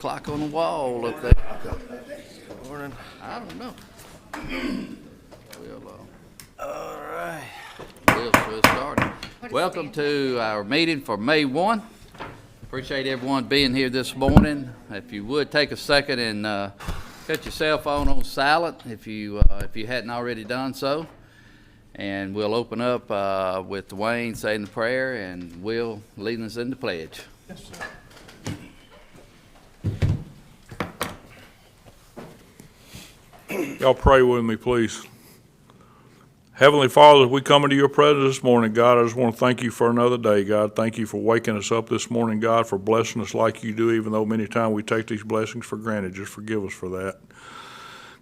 Clock on the wall up there. Morning. I don't know. All right. We'll start. Welcome to our meeting for May 1. Appreciate everyone being here this morning. If you would take a second and cut your cell phone on silent if you hadn't already done so. And we'll open up with Dwayne saying the prayer and Will leading us in the pledge. Yes, sir. Y'all pray with me, please. Heavenly Father, as we come into your presence this morning, God, I just want to thank you for another day, God. Thank you for waking us up this morning, God, for blessing us like you do, even though many times we take these blessings for granted. Just forgive us for that.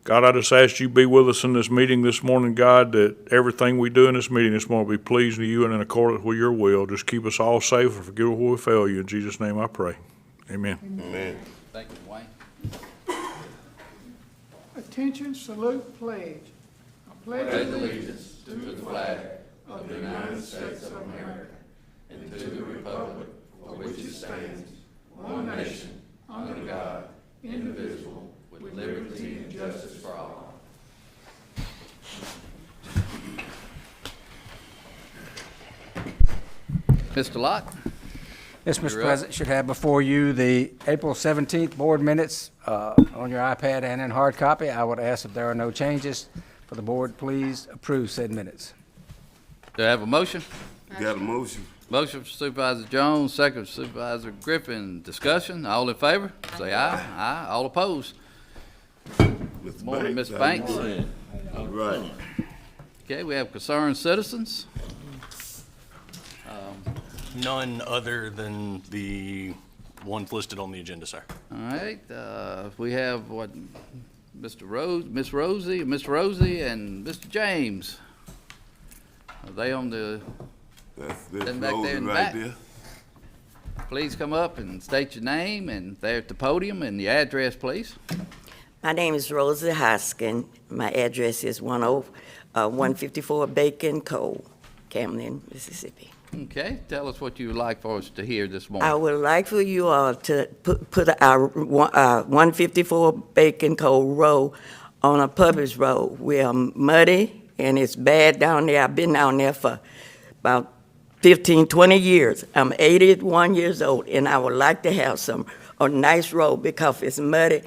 God, I just ask you to be with us in this meeting this morning, God, that everything we do in this meeting this morning be pleasing to you and in accordance with your will. Just keep us all safe and forgive us where we fail you. In Jesus' name I pray. Amen. Amen. Thank you, Dwayne. Attention, salute, pledge. I pledge Allegiance to the flag of the United States of America and to the republic for which it stands, one nation, under God, indivisible, with liberty and justice for all. Mr. Locke? Yes, Mr. President, should have before you the April 17th board minutes on your iPad and in hard copy. I would ask if there are no changes for the board, please approve said minutes. Do I have a motion? Got a motion. Motion for Supervisor Jones, second for Supervisor Griffin. Discussion, all in favor? Say aye. Aye. All opposed? Mr. Morning, Banks. Ms. Banks. All right. Okay, we have concerned citizens. None other than the ones listed on the agenda, sir. All right, we have what, Miss Rosie, and Mr. James. Are they on the, That's Sitting back there in the right back. there. please come up and state your name and there at the podium and the address, please. My name is Rosie Hoskin. My address is 154 Bacon Cove, Camden, Mississippi. Okay, tell us what you would like for us to hear this I morning. would like for you all to put our 154 Bacon Cove Road on a public road. We are muddy and it's bad down there. I've been down there for about 15, 20 years. I'm 81 years old and I would like to have a nice road because it's muddy.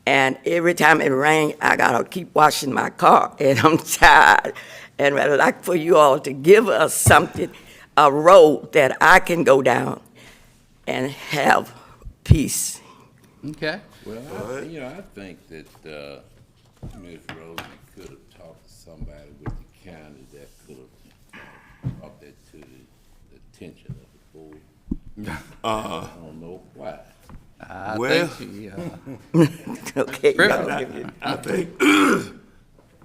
And every time it rains, I gotta keep washing my car and I'm tired. And I'd like for you all to give us something, a road that I can go down and have peace. Okay, Well, I think that Ms. Rosen could have talked to somebody with the county that could have brought that to the attention of the board. I don't know why. I Well- think she, Okay. Griffin. y'all give it- I think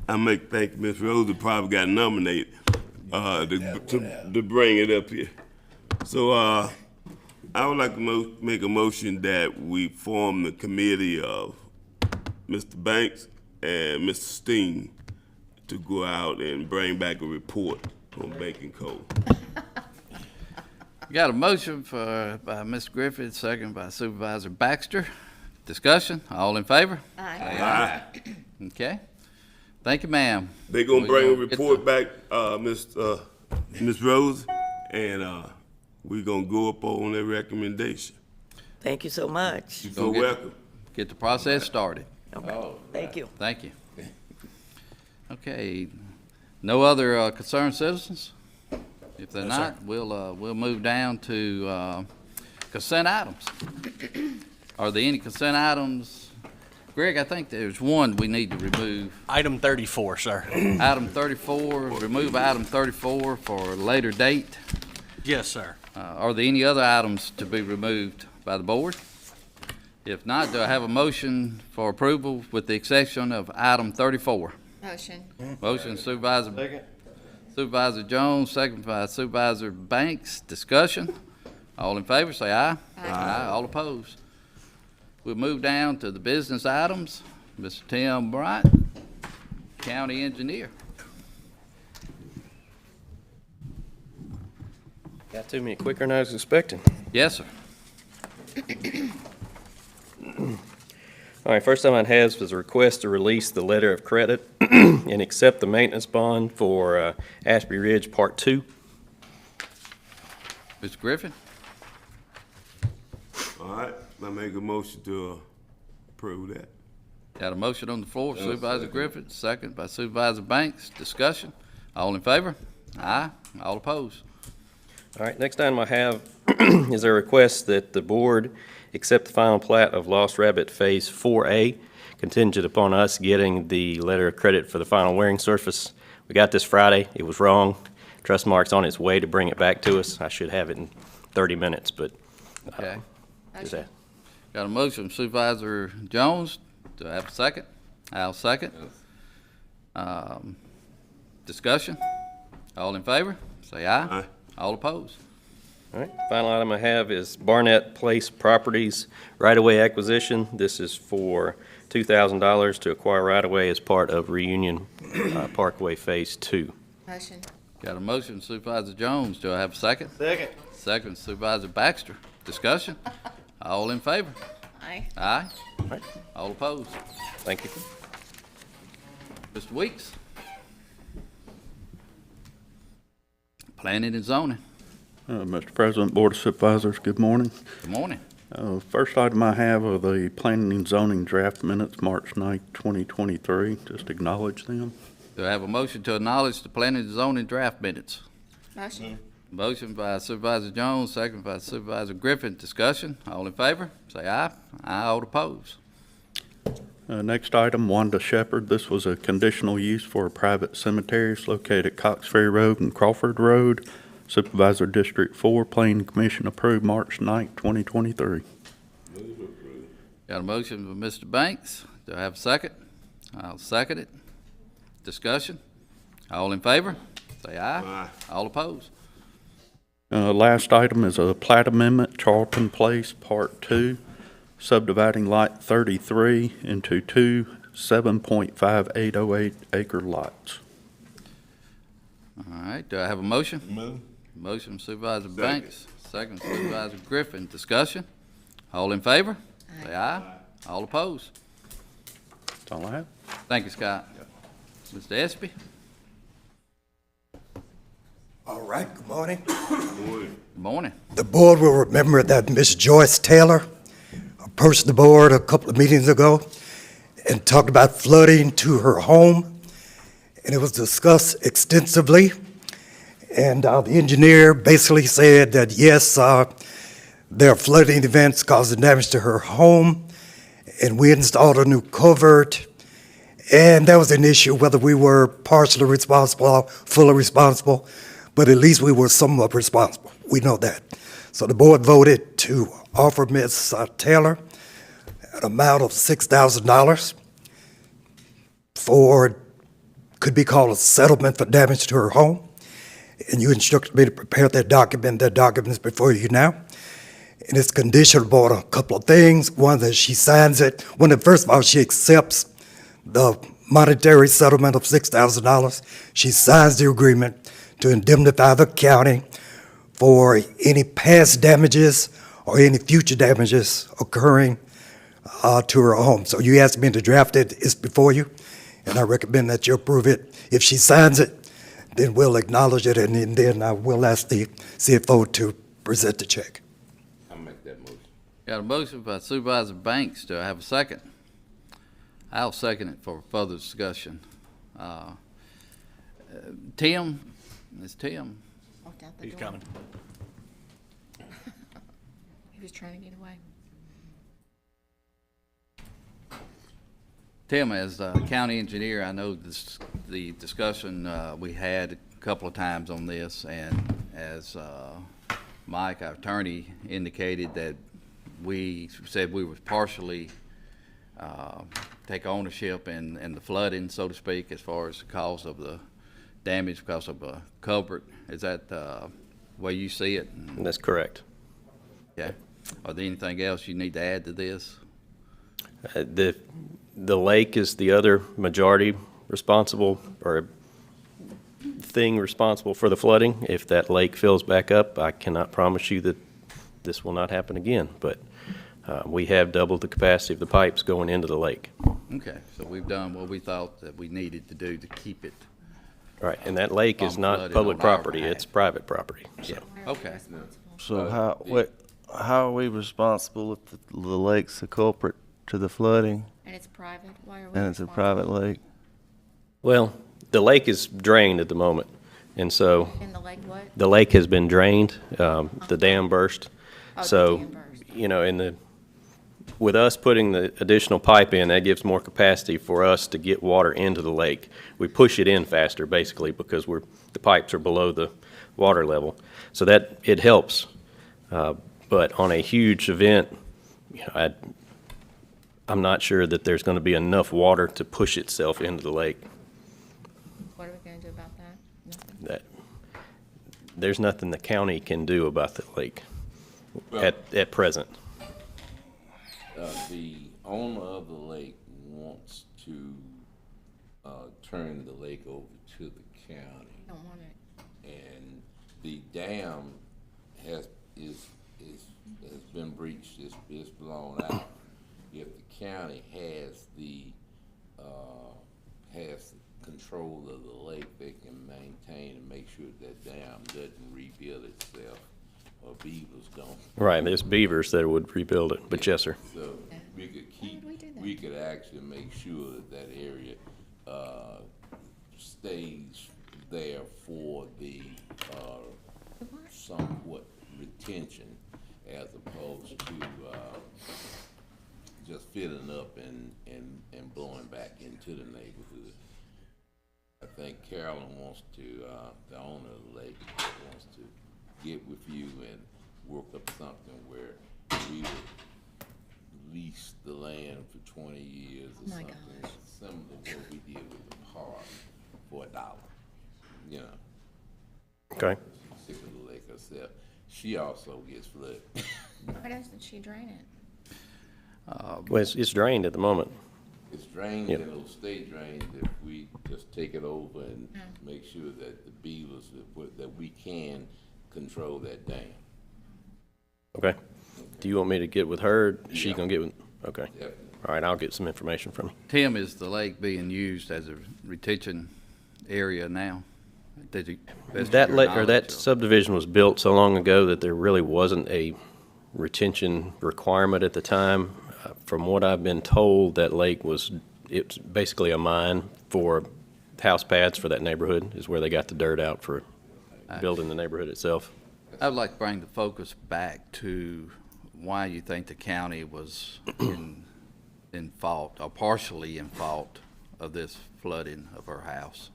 I think Miss Rosa probably got nominated to bring it up here. So I would like to make a motion that we form the committee of Mr. Banks and Mr. Steen to go out and bring back a report on Bacon Cove. got a motion by Ms. Griffith, second by Supervisor Baxter. Discussion, all in favor? Aye. Okay, thank you, ma'am. They gonna We bring a gonna get report back, Miss Rose, and we gonna go up on their recommendation. Thank you so much. You're Go so get- welcome. Get the process started. Thank you. Thank you. Okay, no other concerned citizens? If they're not, we'll move down to consent items. Are there any consent items? Greg, I think there's one we need to remove. Item 34, sir. Item 34, remove item 34 for a later date. Yes, sir. Are there any other items to be removed by the board? If not, do I have a motion for approval with the exception of item 34? Motion. Motion Supervisor Jones, second by Supervisor Banks. Discussion. All in favor, say aye. Aye. All opposed. We'll move down to the business items. Mr. Tim Bright, County Engineer. Got to me quicker than I was expecting. Yes, sir. All right, first item I have is a request to release the letter of credit and accept the maintenance bond for Ashby Ridge Part 2. Mr. Griffin? All right, I make a motion to approve that. Got a motion on the floor, Supervisor Griffin, second by Supervisor Banks. Discussion. All in favor? Aye. All opposed? All right, next item I have is a request that the board accept the final plat of Lost Rabbit Phase 4A, contingent upon us getting the letter of credit for the final wearing surface. We got this Friday. It was wrong. Trustmark's on its way to bring it back to us. I should have it in 30 minutes, but Okay. is that? Got a motion from Supervisor Jones. Do I have a second? I'll second. Discussion. All in favor? Say aye. Aye. All opposed? All right, final item I have is Barnett Place Properties right-of-way acquisition. This is for $2,000 to acquire right-of-way as part of Reunion Parkway Phase 2. Motion. Got a motion from Supervisor Jones. Do I have a second? Second. Second, Supervisor Baxter. Discussion. All in favor? Aye. Aye. right. All opposed? Thank you. Mr. Weeks? Planning and zoning. Mr. President, Board of Supervisors, good morning. Good morning. First item I have are the planning and zoning draft minutes, March 9th, 2023. Just acknowledge them. Do I have a motion to acknowledge the planning and zoning draft minutes? Motion. Motion by Supervisor Jones, second by Supervisor Griffin. Discussion. All in favor? Say aye. Aye. All opposed? Next item, Wanda Shepherd. This was a conditional use for a private cemetery. It's located at Cox Ferry Road and Crawford Road. Supervisor District 4, Planning Commission approved March 9th, 2023. Got a motion from Mr. Banks. Do I have a second? I'll second it. Discussion. All in favor? Say aye. Aye. All opposed? Last item is a plat amendment, Charlton Place, Part 2, subdividing Lot 33 into two 7.5808 acre lots. All right. Do I have a motion? Motion from Supervisor Banks, second Supervisor Griffin. Discussion. All in favor? Say aye. All opposed? That's all I have. Thank you, Scott. Mr. Espy? All right, good morning. Good morning. The board will remember that Miss Joyce Taylor approached the board a couple of meetings ago and talked about flooding to her home, and it was discussed extensively. And the engineer basically said that, yes, there are flooding events causing damage to her home, and we installed a new culvert, and that was an issue whether we were partially responsible, fully responsible, but at least we were somewhat responsible. We know that. So the board voted to offer Ms. Taylor an amount of $6,000 for, could be called a settlement for damage to her home. And you instructed me to prepare that document. That document is before you now. And it's conditional on a couple of things. One, that she signs it. First of all, she accepts the monetary settlement of $6,000. She signs the agreement to indemnify the county for any past damages or any future damages occurring to her home. So you asked me to draft it. It's before you, and I recommend that you approve it. If she signs it, then we'll acknowledge it, and then I will ask the CFO to present the check. I'll make that motion. Got a motion by Supervisor Banks. Do I have a second? I'll second it for further discussion. Tim? It's Tim. Walked out the He's door. coming. He was trying to get away. Tim, as county engineer, I know the discussion we had a couple of times on this, and as Mike, our attorney, indicated that we said we would partially take ownership in the flooding, so to speak, as far as the cause of the damage because of a culvert. Is that the way you see it? That's correct. Yeah. Are there anything else you need to add to this? The lake is the other majority responsible, or thing responsible for the flooding. If that lake fills back up, I cannot promise you that this will not happen again, but We have doubled the capacity of the pipes going into the lake. Okay, so we've done what we thought that we needed to do to keep it. Right, and that lake is From not flooding public on our property, behalf. it's private property, so. Okay. So how are we responsible if the lake's a culprit to the flooding And it's private, why are we and it's a responsible? private lake? Well, the lake is drained at the moment, and so In the lake what? the lake has been drained, the dam burst. Oh, the So, dam burst. you know, with us putting the additional pipe in, that gives more capacity for us to get water into the lake. We push it in faster, basically, because the pipes are below the water level. So that, it helps. But on a huge event, you know, I'm not sure that there's going to be enough water to push itself into the lake. What are we gonna do about that? Nothing? That, there's nothing the county can do about the lake Well- at present. The owner of the lake wants to, turn the lake over to the county. Don't want it. And the dam has been breached, it's blown out. If the county has control of the lake, they can maintain and make sure that dam doesn't rebuild itself, or beavers don't. Right, there's beavers that would rebuild it, but yes, sir. So we could keep, would we do that? we could actually make sure that that area, stays there for the, somewhat retention as opposed to, just filling up and blowing back into the neighborhood. I think Carolyn wants to, the owner of the lake wants to get with you and work up something where we would lease the land for 20 years or My something, gosh. similar to what we did with the park for $1, you know. Okay. Sick of the lake herself. She also gets flooded. Why doesn't she drain it? Well, it's drained at the moment. It's drained Yep. and it'll stay drained if we just take it over and make sure that the beavers, that we can control that dam. Okay. Do you want me to get with her? Is she Yeah. gonna get with, okay. Definitely. All right, I'll get some information from you. Tim, is the lake being used as a retention area now? Did you? best of That your lake, or knowledge, that subdivision was built so long ago that there really wasn't a retention requirement at the time. From what I've been told, that lake it's basically a mine for house pads for that neighborhood, is where they got the dirt out for building the neighborhood itself. I'd like to bring the focus back to why you think the county was in fault, or partially in fault, of this flooding of her house.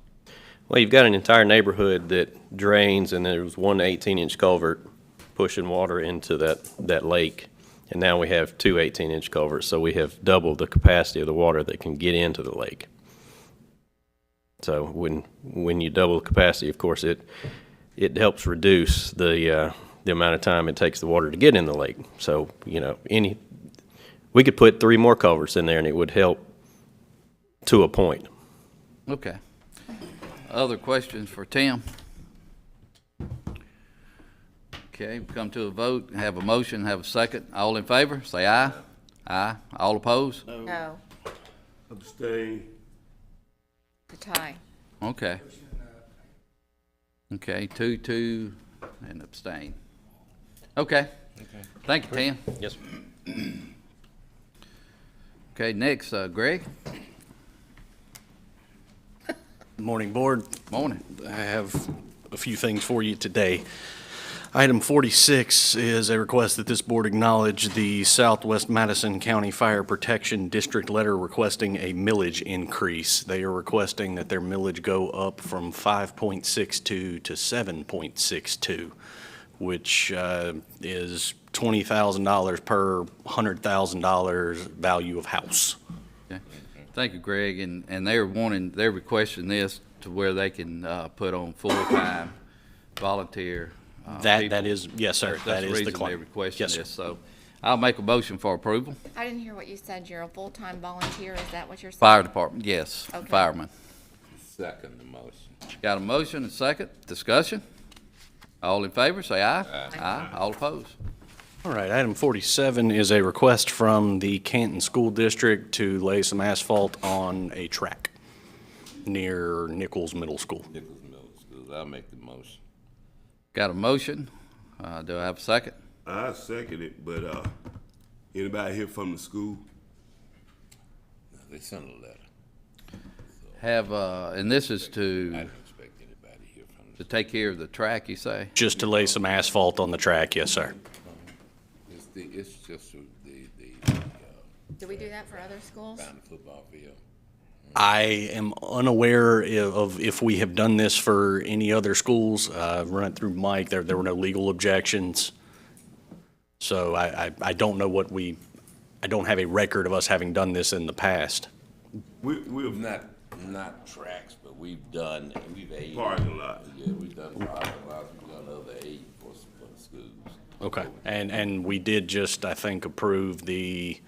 Well, you've got an entire neighborhood that drains, and there was one 18-inch culvert pushing water into that lake. And now we have two 18-inch culverts, so we have doubled the capacity of the water that can get into the lake. So when you double the capacity, of course, it helps reduce the amount of time it takes the water to get in the lake. So, you know, we could put 3 more culverts in there, and it would help to a point. Okay. Other questions for Tim? Okay, we come to a vote, have a motion, have a second. All in favor, say aye. Aye. All opposed? No, Abstain. the tie. Okay. Okay, 2, and abstain. Okay. Thank you, Tim. Yes, sir. Okay, next, Greg. Morning, Board. Morning. I have a few things for you today. Item 46 is a request that this board acknowledge the Southwest Madison County Fire Protection District letter requesting a millage increase. They are requesting that their millage go up from 5.62 to 7.62, which is $20,000 per $100,000 value of house. Okay. Thank you, Greg, and they're requesting this to where they can put on full-time volunteer That people. is, yes, sir, That's that the is the reason claim. they're requesting Yes, sir. this, so I'll make a motion for approval. I didn't hear what you said. You're a full-time volunteer. Is that what you're saying? Fire department, yes, Okay. fireman. Second the motion. Got a motion and second, discussion? All in favor, say aye. Aye. All opposed? All right, item 47 is a request from the Canton School District to lay some asphalt on a track near Nichols Middle School. Nichols Middle School, I'll make the motion. Got a motion? Do I have a second? I second it, but, anybody here from the school? They sent a letter. Have, and this is I to don't expect anybody here from the. take care of the track, you say? Just to lay some asphalt on the track, yes, sir. It's just the Do we do that for other schools? down the football field. I am unaware of if we have done this for any other schools. Run it through Mike, there were no legal objections. So I don't know I don't have a record of us having done this in the past. We've Not tracks, but we've aided. parking lot. Yeah, we've done parking lots, we've done other aid for the schools. Okay, and we did just, I think, approve the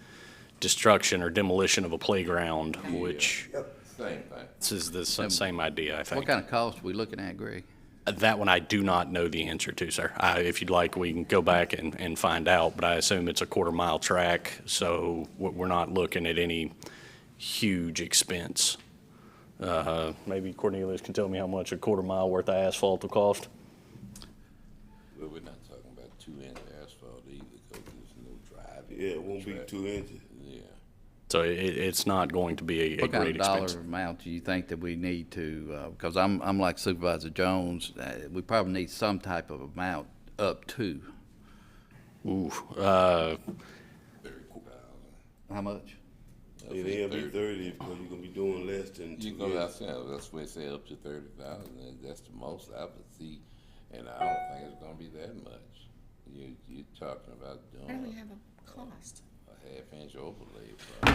destruction or demolition of a playground, which Same thing. this is the same idea, I think. What kind of cost are we looking at, Greg? That one I do not know the answer to, sir. If you'd like, we can go back and find out, but I assume it's a quarter-mile track, so we're not looking at any huge expense. Maybe Cornelius can tell me how much a quarter-mile worth of asphalt will cost? Well, we're not talking about 2-inch asphalt either, because there's no driving. Yeah, it won't be 2 inches. Yeah. So it's not going to be a What kind great of dollar expense. amount do you think that we need to, because I'm like Supervisor Jones, we probably need some type of amount up to. Ooh, 30,000. How much? It'll be 30 because you're gonna be doing less than 2 You go inches. outside, that's why they say up to 30,000, and that's the most I would see, and I don't think it's gonna be that much. You're talking about Why do we doing have a cost? a half-inch overlay. So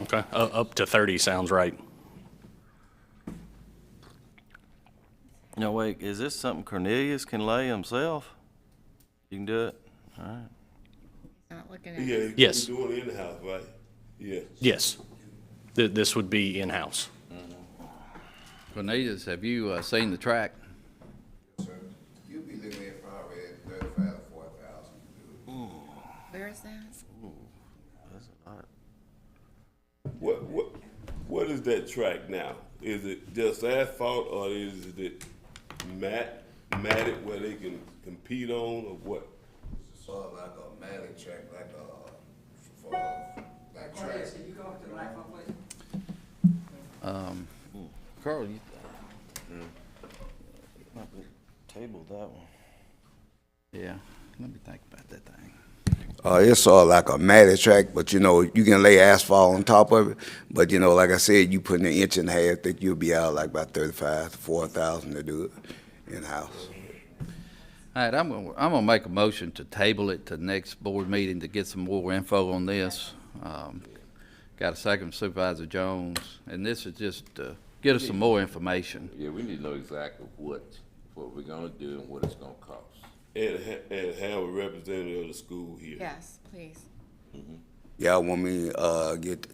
okay, up to 30 sounds right. No, wait, is this something Cornelius can lay himself? You can do it? All right. Not looking Yeah, at, Yes. you're doing it in the house, right? Yeah. Yes, this would be in-house. Cornelius, have you seen the track? You'll be looking at probably 35,000 to 40,000. where is that? That's a lot. What is that track now? Is it just asphalt or is it matted where they can compete on or what? It's sort of like a matted track, like track. Can you go up to the microphone, please? Carl, you, Table that one. yeah, let me think about that thing. It's sort of like a matted track, but you can lay asphalt on top of it. But like I said, you put an inch and a half, that you'll be out like about 35 to 4,000 to do it in-house. All right, I'm gonna make a motion to table it to next board meeting to get some more info on this. Got a second from Supervisor Jones, and this is just to get us some more information. Yeah, we need to know exactly what we're gonna do and what it's gonna cost. And have a representative of the school here. Yes, please. Y'all want me to get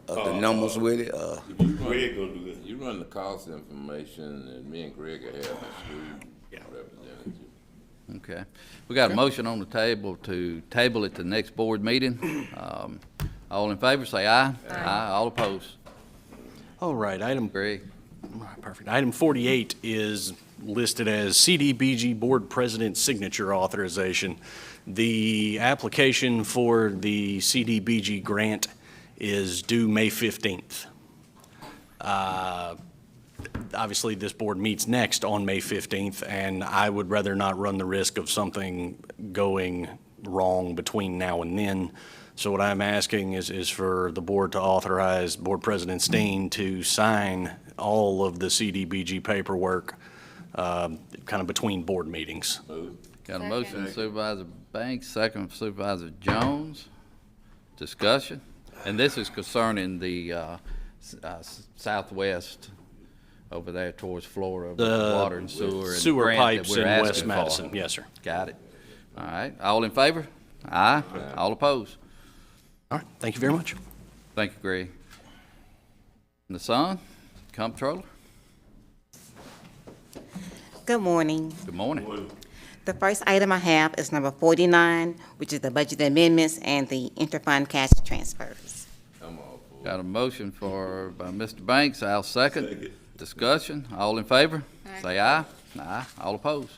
the numbers with it? Greg gonna do that. You run the cost information, and me and Greg will have the school representative. Okay. We got a motion on the table to table it to next board meeting. All in favor, say aye. Aye. All opposed. All right, Greg? perfect. Item 48 is listed as CDBG Board President Signature Authorization. The application for the CDBG grant is due May 15th. Obviously, this board meets next on May 15th, and I would rather not run the risk of something going wrong between now and then. So what I'm asking is for the board to authorize Board President Steen to sign all of the CDBG paperwork kind of between board meetings. Got a motion from Supervisor Banks, second from Supervisor Jones. Discussion. And this is concerning the southwest over there towards Florida, The water and sewer. and sewer grant that pipes we're in West asking for. Madison. Yes, sir. Got it. All right. All in favor? Aye. All opposed? All right, thank you very much. Thank you, Greg. And the son, comptroller. Good morning. Good morning. The first item I have is number 49, which is the budget amendments and the interfund cash transfers. Got a motion by Mr. Banks, I'll second. Discussion, all in favor? Say aye. Aye. All opposed?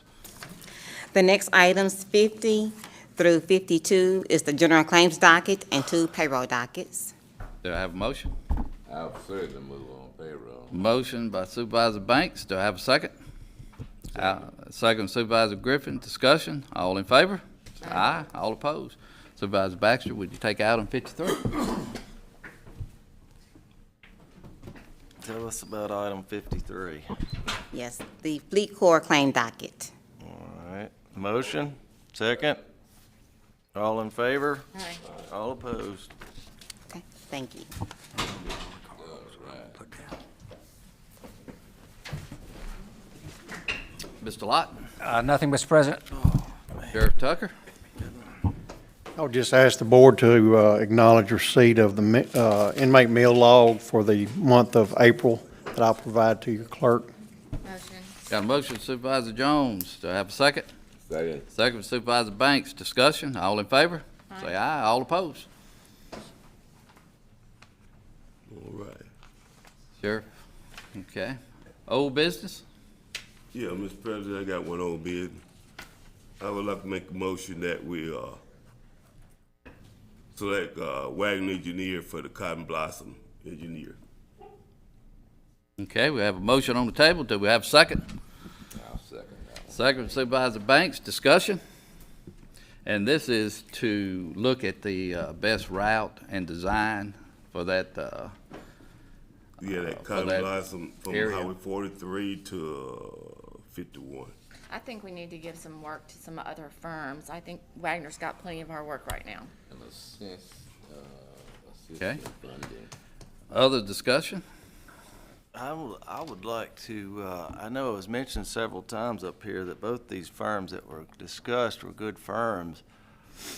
The next items, 50 through 52, is the general claims docket and 2 payroll dockets. Do I have a motion? I'll certainly move on payroll. Motion by Supervisor Banks, do I have a second? Second Supervisor Griffin, discussion, all in favor? Aye. All opposed? Supervisor Baxter, would you take item 53? Tell us about item 53. Yes, the Fleet Corps claim docket. All right, motion, second. All in favor? Aye. All opposed? Okay, thank you. Mr. Lott? Nothing, Mr. President. Sheriff Tucker? I would just ask the board to acknowledge receipt of the inmate meal log for the month of April that I'll provide to your clerk. Motion. Got a motion Supervisor Jones, do I have a second? Second. Second Supervisor Banks, discussion, all in favor? Say aye. All opposed? All right. Sheriff? Okay. Old business? Yeah, Mr. President, I got one old bid. I would like to make a motion that we select Wagner Engineer for the Cotton Blossom Engineer. Okay, we have a motion on the table. Do we have a second? I'll second that one. Second Supervisor Banks, discussion. And this is to look at the best route and design for that, Yeah, that for Cotton that Blossom from area. Highway 43 to 51. I think we need to give some work to some other firms. I think Wagner's got plenty of our work right now. In a sense, Okay. assistance funding. Other discussion? I would like to, I know it was mentioned several times up here that both these firms that were discussed were good firms.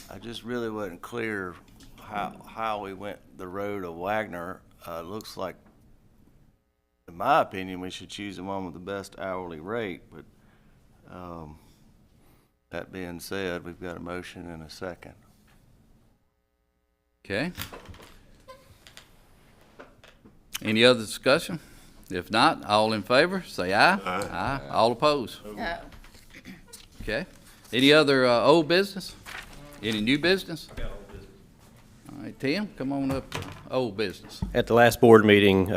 I just really wasn't clear how we went the road of Wagner. Looks like, in my opinion, we should choose the one with the best hourly rate, but that being said, we've got a motion and a second. Okay. Any other discussion? If not, all in favor, say aye. Aye. All opposed? No. Okay. Any other old business? Any new business? All right, Tim, come on up to old business. At the last board meeting,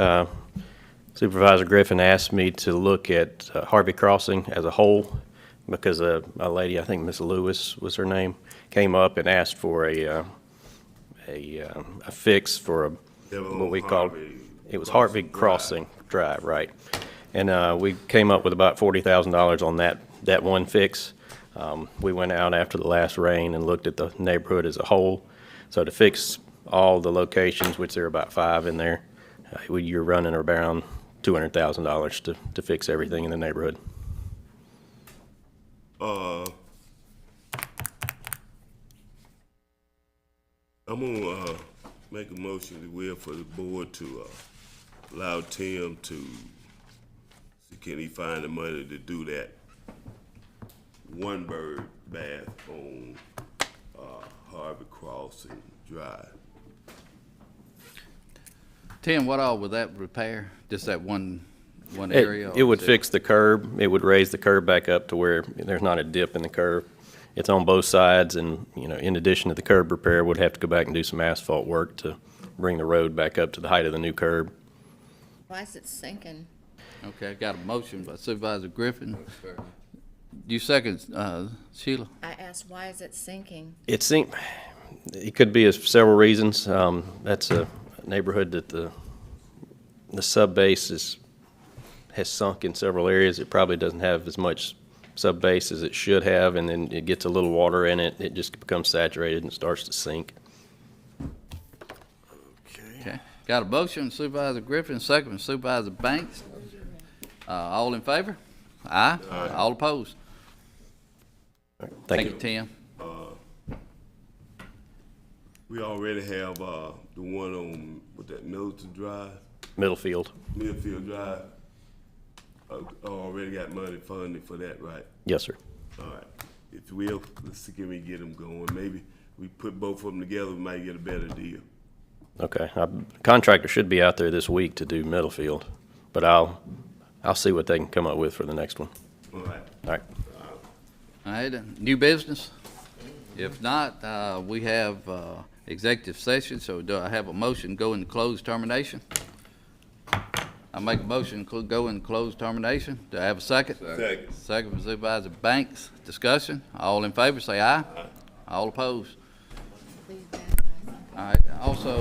Supervisor Griffin asked me to look at Harvey Crossing as a whole because a lady, I think Miss Lewis was her name, came up and asked for a fix for what we called, it was Harvey Crossing Drive, right. And we came up with about $40,000 on that one fix. We went out after the last rain and looked at the neighborhood as a whole. So to fix all the locations, which there are about 5 in there, you're running around $200,000 to fix everything in the neighborhood. I'm gonna make a motion for the board to allow Tim to see can he find the money to do that one bird bath on Harvey Crossing Drive. Tim, what all would that repair? Just that one area? It would fix the curb. It would raise the curb back up to where there's not a dip in the curb. It's on both sides, and, in addition to the curb repair, would have to go back and do some asphalt work to bring the road back up to the height of the new curb. Why is it sinking? Okay, got a motion by Supervisor Griffin. You second, Sheila? I asked, why is it sinking? It could be several reasons. That's a neighborhood that the sub-base has sunk in several areas. It probably doesn't have as much sub-base as it should have, and then it gets a little water in it. It just becomes saturated and starts to sink. Okay. Got a motion, Supervisor Griffin, second Supervisor Banks. All in favor? Aye. All opposed? Thank you. Tim. We already have the one on, with that Milton Drive, Middlefield. Millfield Drive. Already got money funded for that, right? Yes, sir. All right. if you will, let's see can we get them going. Maybe we put both of them together, we might get a better deal. Okay, contractor should be out there this week to do Middlefield, but I'll see what they can come up with for the next one. All right. All right. All right, new business? If not, we have executive session, so do I have a motion go into closed termination? I make a motion to go into closed termination. Do I have a second? Second. Second from Supervisor Banks. Discussion. All in favor, say aye. All opposed. All right, also,